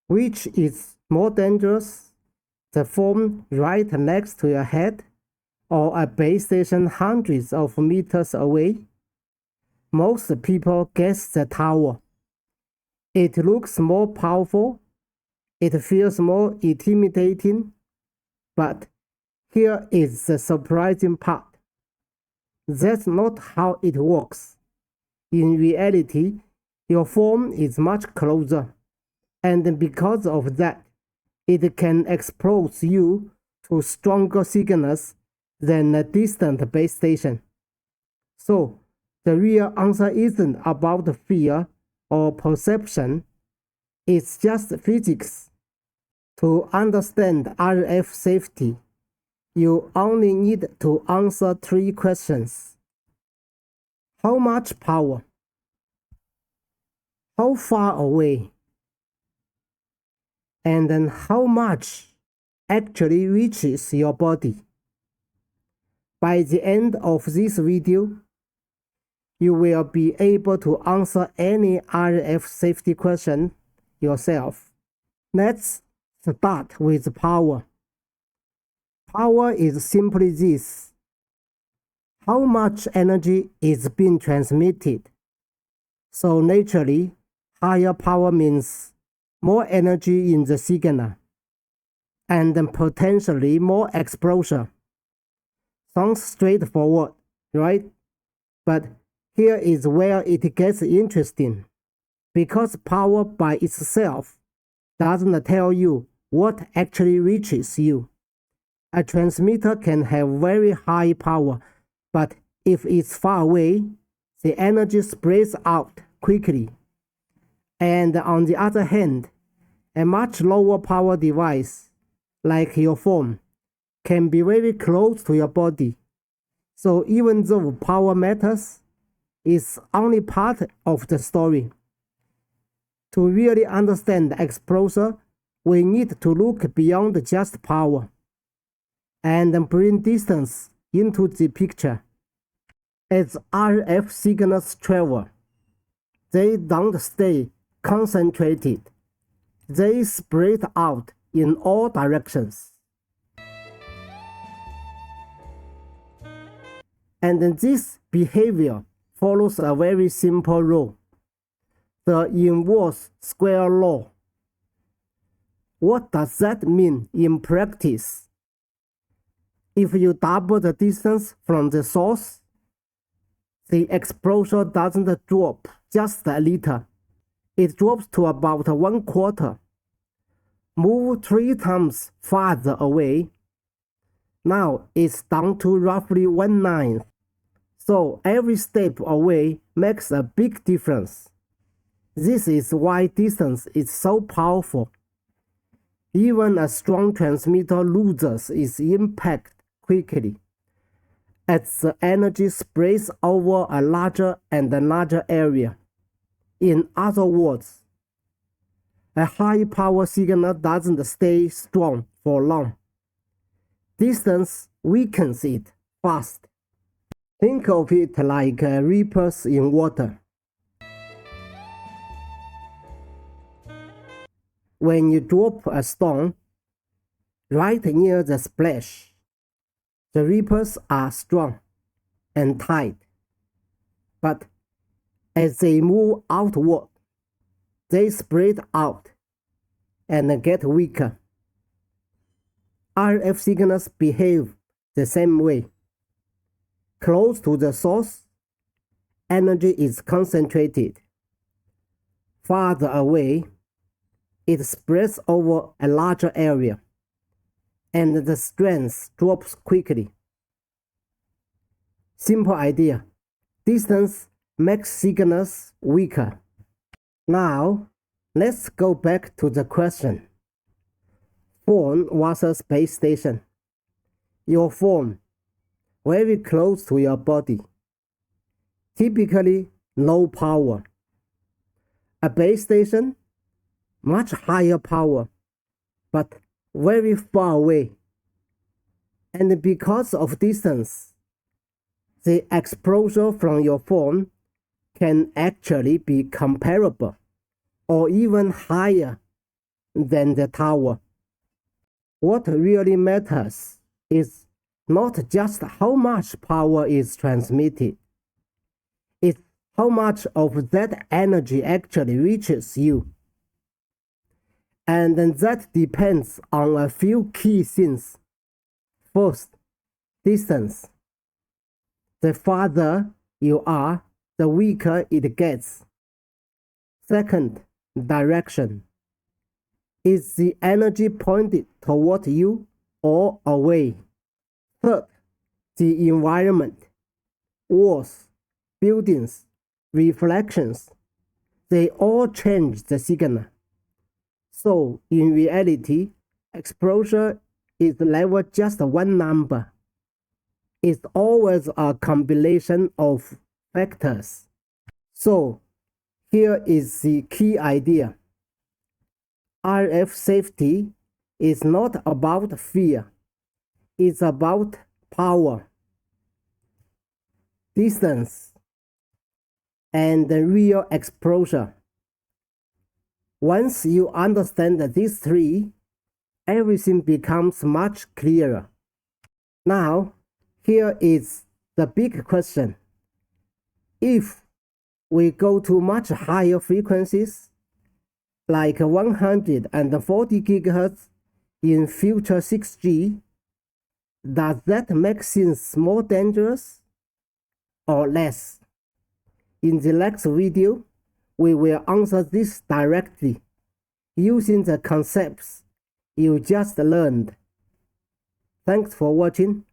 Which is more dangerous, the phone right next to your head or a base station hundreds of meters away? Most people guess the tower. It looks more powerful, it feels more intimidating, but here is the surprising part. That's not how it works. In reality, your phone is much closer, and because of that, it can expose you to stronger signals than a distant base station. So, the real answer isn't about fear or perception, it's just physics. To understand RF safety, you only need to answer 3 questions. How much power? How far away? And then how much actually reaches your body? By the end of this video, you will be able to answer any RF safety question yourself. Let's start with power. Power is simply this: how much energy is being transmitted. So naturally, higher power means more energy in the signal, and potentially more exposure. Sounds straightforward, right? But here is where it gets interesting. Because power by itself doesn't tell you what actually reaches you. A transmitter can have very high power, but if it's far away, the energy spreads out quickly. And on the other hand, a much lower power device, like your phone, can be very close to your body. So even though power matters, it's only part of the story. To really understand exposure, we need to look beyond just power and bring distance into the picture. As RF signals travel, they don't stay concentrated. They spread out in all directions. And this behavior follows a very simple rule: the inverse square law. What does that mean in practice? If you double the distance from the source, the exposure doesn't drop just a little. It drops to about 1/4. Move 3 times farther away. Now it's down to roughly 1/9. So every step away makes a big difference. This is why distance is so powerful. Even a strong transmitter loses its impact quickly, as the energy spreads over a larger and larger area. In other words, a high power signal doesn't stay strong for long. Distance weakens it fast. Think of it like ripples in water. When you drop a stone right near the splash, the ripples are strong and tight. But as they move outward, they spread out and get weaker. RF signals behave the same way. Close to the source, energy is concentrated. Farther away, it spreads over a larger area, and the strength drops quickly. Simple idea: distance makes signals weaker. Now, let's go back to the question. Phone versus base station. Your phone, very close to your body. Typically low power. A base station, much higher power, but very far away. And because of distance, the exposure from your phone can actually be comparable or even higher than the tower. What really matters is not just how much power is transmitted, it's how much of that energy actually reaches you. And then that depends on a few key things. First, distance. The farther you are, the weaker it gets. Second, direction. Is the energy pointed toward you or away? Third, the environment. Walls, buildings, reflections, they all change the signal. So, in reality, exposure is never just one number. It's always a combination of factors. So, here is the key idea. RF safety is not about fear. It's about power, distance, and the real exposure. Once you understand these three, everything becomes much clearer. Now, here is the big question. If we go to much higher frequencies, like 140 GHz in future 6G, does that make things more dangerous or less? In the next video, we will answer this directly, using the concepts you just learned. Thanks for watching.